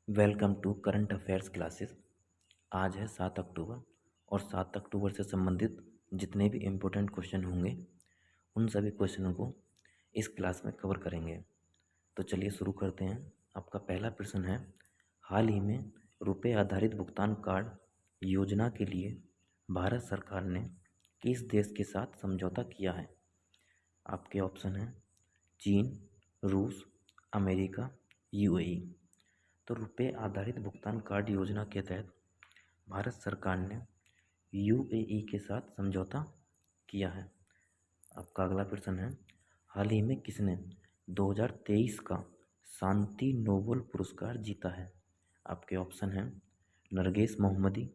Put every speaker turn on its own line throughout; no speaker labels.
Welcome to current affairs classes. आज है 7 अक्टूबर और 7 अक्टूबर से संबंधित जितने भी इम्पोर्टेंट क्वेश्चन होंगे उन सभी क्वेश्चनों को इस क्लास में कवर करेंगे। तो चलिए शुरू करते हैं। आपका पहला प्रश्न है, हाल ही में रुपए आधारित भुगतान कार्ड योजना के लिए भारत सरकार ने किस देश के साथ समझौता किया है? आपके ऑप्शन हैं चीन, रूस, अमेरिका, यूएई। तो रुपए आधारित भुगतान कार्ड योजना के तहत भारत सरकार ने यूएई के साथ समझौता किया है। आपका अगला प्रश्न है, हाल ही में किसने 2023 का शांति नोबेल पुरस्कार जीता है? आपके ऑप्शन हैं नरगिस मोहम्मदी,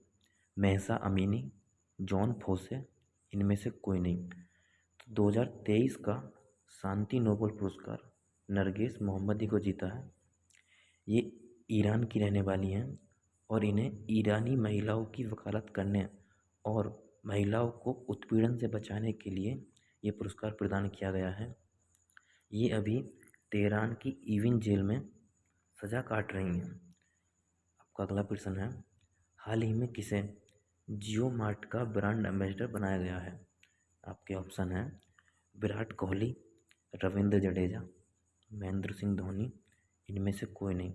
महसा अमीनी, जॉन फोसे, इनमें से कोई नहीं। तो 2023 का शांति नोबेल पुरस्कार नरगिस मोहम्मदी को जीता है। ये ईरान की रहने वाली हैं और इन्हें ईरानी महिलाओं की वकालत करने और महिलाओं को उत्पीड़न से बचाने के लिए ये पुरस्कार प्रदान किया गया है। ये अभी तेहरान की इविन जेल में सज़ा काट रही हैं। आपका अगला प्रश्न है, हाल ही में किसे जियो मार्ट का ब्रांड एम्बेसडर बनाया गया है? आपके ऑप्शन हैं विराट कोहली, रविंद्र जडेजा, महेंद्र सिंह धोनी, इनमें से कोई नहीं।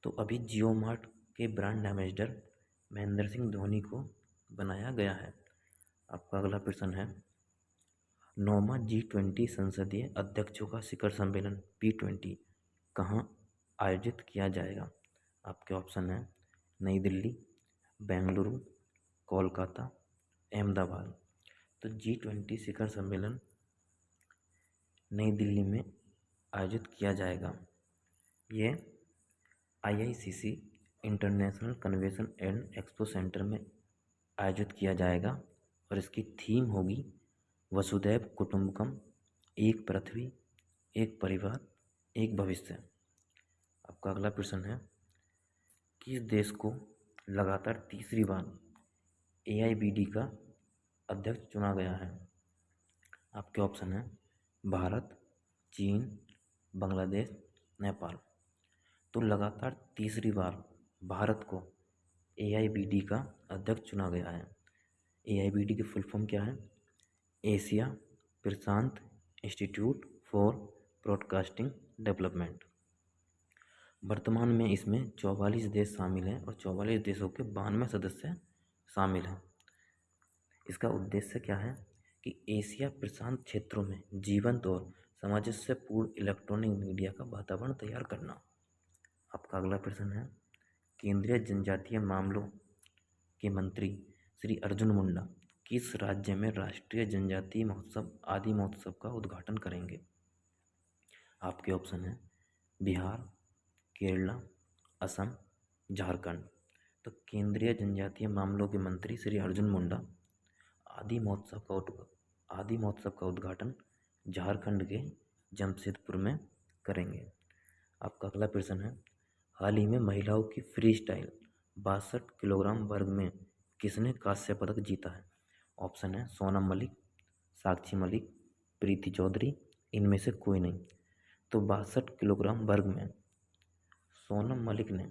तो अभी जियो मार्ट के ब्रांड एम्बेसडर महेंद्र सिंह धोनी को बनाया गया है। आपका अगला प्रश्न है, 9वां G20 संसदीय अध्यक्षों का शिखर सम्मेलन P20 कहाँ आयोजित किया जाएगा? आपके ऑप्शन हैं नई दिल्ली, बेंगलुरु, कोलकाता, अहमदाबाद। तो G20 शिखर सम्मेलन नई दिल्ली में आयोजित किया जाएगा। ये IICC international convention and expo centre में आयोजित किया जाएगा और इसकी थीम होगी वसुधैव कुटुंबकम, एक पृथ्वी, एक परिवार, एक भविष्य। आपका अगला प्रश्न है, किस देश को लगातार तीसरी बार AIBD का अध्यक्ष चुना गया है? आपके ऑप्शन हैं भारत, चीन, बांग्लादेश, नेपाल। तो लगातार तीसरी बार भारत को AIBD का अध्यक्ष चुना गया है। AIBD की फुल फॉर्म क्या है? Asia Prashant institute for broadcasting development. वर्तमान में इसमें 44 देश शामिल हैं और 44 देशों के 92 सदस्य शामिल हैं। इसका उद्देश्य क्या है कि एशिया प्रशांत क्षेत्रों में जीवंत और सामंजस्यपूर्ण इलेक्ट्रॉनिक मीडिया का वातावरण तैयार करना। आपका अगला प्रश्न है, केंद्रीय जनजातीय मामलों के मंत्री श्री अर्जुन मुंडा किस राज्य में राष्ट्रीय जनजातीय महोत्सव आदि महोत्सव का उद्घाटन करेंगे? आपके ऑप्शन हैं बिहार, केरला, असम, झारखंड। तो केंद्रीय जनजातीय मामलों के मंत्री श्री अर्जुन मुंडा आदि महोत्सव का उद्घाटन झारखंड के जमशेदपुर में करेंगे। आपका अगला प्रश्न है, हाल ही में महिलाओं की फ्री स्टाइल 62 किलोग्राम वर्ग में किसने कांस्य पदक जीता है? ऑप्शन है सोनम मलिक, साक्षी मलिक, प्रीति चौधरी, इनमें से कोई नहीं। तो 62 किलोग्राम वर्ग में सोनम मलिक ने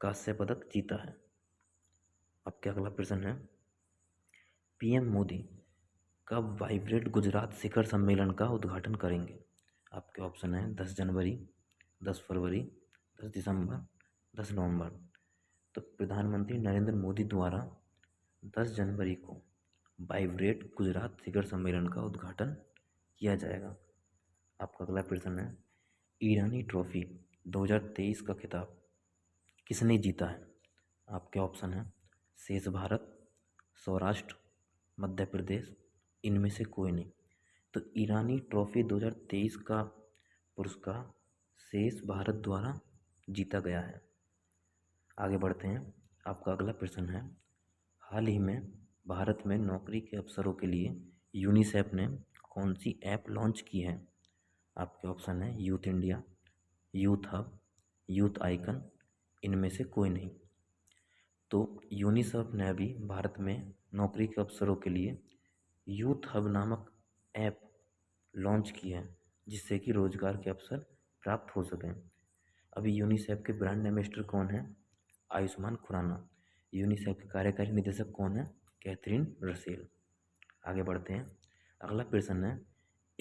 कांस्य पदक जीता है। आपका अगला प्रश्न है, PM मोदी कब वाइब्रेट गुजरात शिखर सम्मेलन का उद्घाटन करेंगे? आपके ऑप्शन हैं 10 जनवरी, 10 फरवरी, 10 दिसंबर, 10 नवंबर। तो प्रधानमंत्री नरेंद्र मोदी द्वारा 10 जनवरी को वाइब्रेट गुजरात शिखर सम्मेलन का उद्घाटन किया जाएगा। आपका अगला प्रश्न है, ईरानी ट्रॉफी 2023 का खिताब किसने जीता है? आपके ऑप्शन हैं शेष भारत, सौराष्ट्र, मध्य प्रदेश, इनमें से कोई नहीं। तो ईरानी ट्रॉफी 2023 का पुरस्कार शेष भारत द्वारा जीता गया है। आगे बढ़ते हैं। आपका अगला प्रश्न है, हाल ही में भारत में नौकरी के अवसरों के लिए यूनिसेफ ने कौन सी ऐप लॉन्च की है? आपके ऑप्शन है youth India, youth hub, youth icon, इनमें से कोई नहीं। तो यूनिसेफ ने अभी भारत में नौकरी के अवसरों के लिए यूथ हब नामक ऐप लॉन्च की है जिससे कि रोजगार के अवसर प्राप्त हो सकें। अभी यूनिसेफ के ब्रांड एम्बेसडर कौन है? आयुष्मान खुराना। यूनिसेफ के कार्यकारी निदेशक कौन है? Catherine Russell. आगे बढ़ते हैं। अगला प्रश्न है,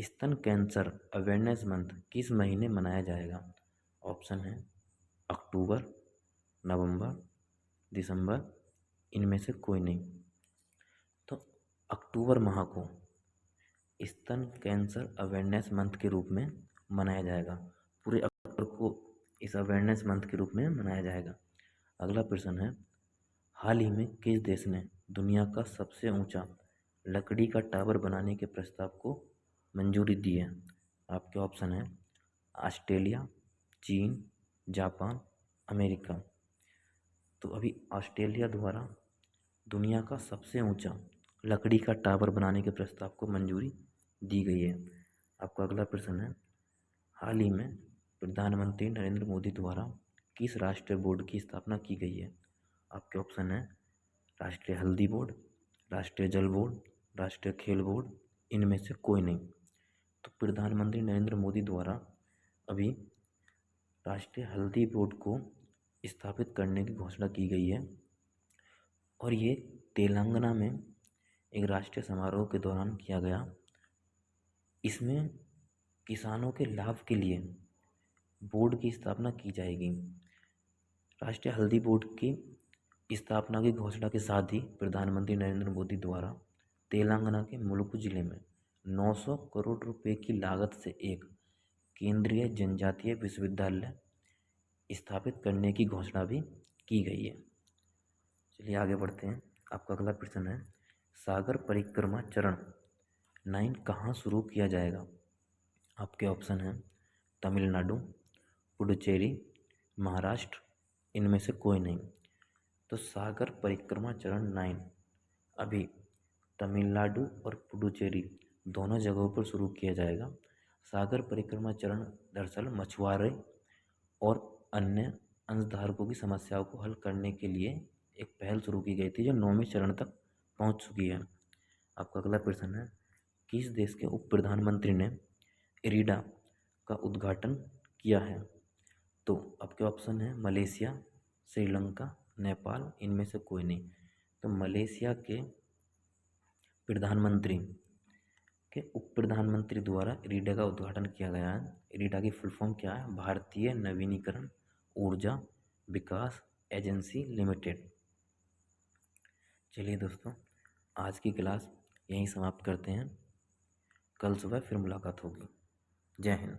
स्तन कैंसर अवेयरनेस मंथ किस महीने मनाया जाएगा? ऑप्शन है अक्टूबर, नवंबर, दिसंबर, इनमें से कोई नहीं। तो अक्टूबर माह को स्तन कैंसर अवेयरनेस मंथ के रूप में मनाया जाएगा। पूरे अक्टूबर को इस अवेयरनेस मंथ के रूप में मनाया जाएगा। अगला प्रश्न है, हाल ही में किस देश ने दुनिया का सबसे ऊंचा लकड़ी का टावर बनाने के प्रस्ताव को मंजूरी दी है? आपके ऑप्शन है ऑस्ट्रेलिया, चीन, जापान, अमेरिका। तो अभी ऑस्ट्रेलिया द्वारा दुनिया का सबसे ऊंचा लकड़ी का टावर बनाने के प्रस्ताव को मंजूरी दी गई है। आपका अगला प्रश्न है, हाल ही में प्रधानमंत्री नरेंद्र मोदी द्वारा किस राष्ट्रीय बोर्ड की स्थापना की गई है? आपके ऑप्शन है राष्ट्रीय हल्दी बोर्ड, राष्ट्रीय जल बोर्ड, राष्ट्रीय खेल बोर्ड, इनमें से कोई नहीं। तो प्रधानमंत्री नरेंद्र मोदी द्वारा अभी राष्ट्रीय हल्दी बोर्ड को स्थापित करने की घोषणा की गई है और ये तेलंगाना में एक राष्ट्रीय समारोह के दौरान किया गया। इसमें किसानों के लाभ के लिए बोर्ड की स्थापना की जाएगी। राष्ट्रीय हल्दी बोर्ड की स्थापना की घोषणा के साथ ही प्रधानमंत्री नरेंद्र मोदी द्वारा तेलंगाना के मुलुगु जिले में 900 करोड़ रुपए की लागत से एक केंद्रीय जनजातीय विश्वविद्यालय स्थापित करने की घोषणा भी की गई है। चलिए आगे बढ़ते हैं। आपका अगला प्रश्न है, सागर परिक्रमा चरण 9 कहाँ शुरू किया जाएगा? आपके ऑप्शन हैं तमिलनाडु, पुडुचेरी, महाराष्ट्र, इनमें से कोई नहीं। तो सागर परिक्रमा चरण 9 अभी तमिलनाडु और पुडुचेरी दोनों जगहों पर शुरू किया जाएगा। सागर परिक्रमा चरण दरअसल मछुआरे और अन्य अंशधारकों की समस्याओं को हल करने के लिए एक पहल शुरू की गई थी जो 9वें चरण तक पहुंच चुकी है। आपका अगला प्रश्न है, किस देश के उप प्रधानमंत्री ने इरिडा का उद्घाटन किया है? तो आपके ऑप्शन है मलेशिया, श्रीलंका, नेपाल, इनमें से कोई नहीं। तो मलेशिया के प्रधानमंत्री के उप प्रधानमंत्री द्वारा इरिडा का उद्घाटन किया गया है। इरिडा की फुल फॉर्म क्या है? भारतीय नवीनीकरण ऊर्जा विकास एजेंसी लिमिटेड। चलिए दोस्तों, आज की क्लास यहीं समाप्त करते हैं। कल सुबह फिर मुलाकात होगी। जय हिंद।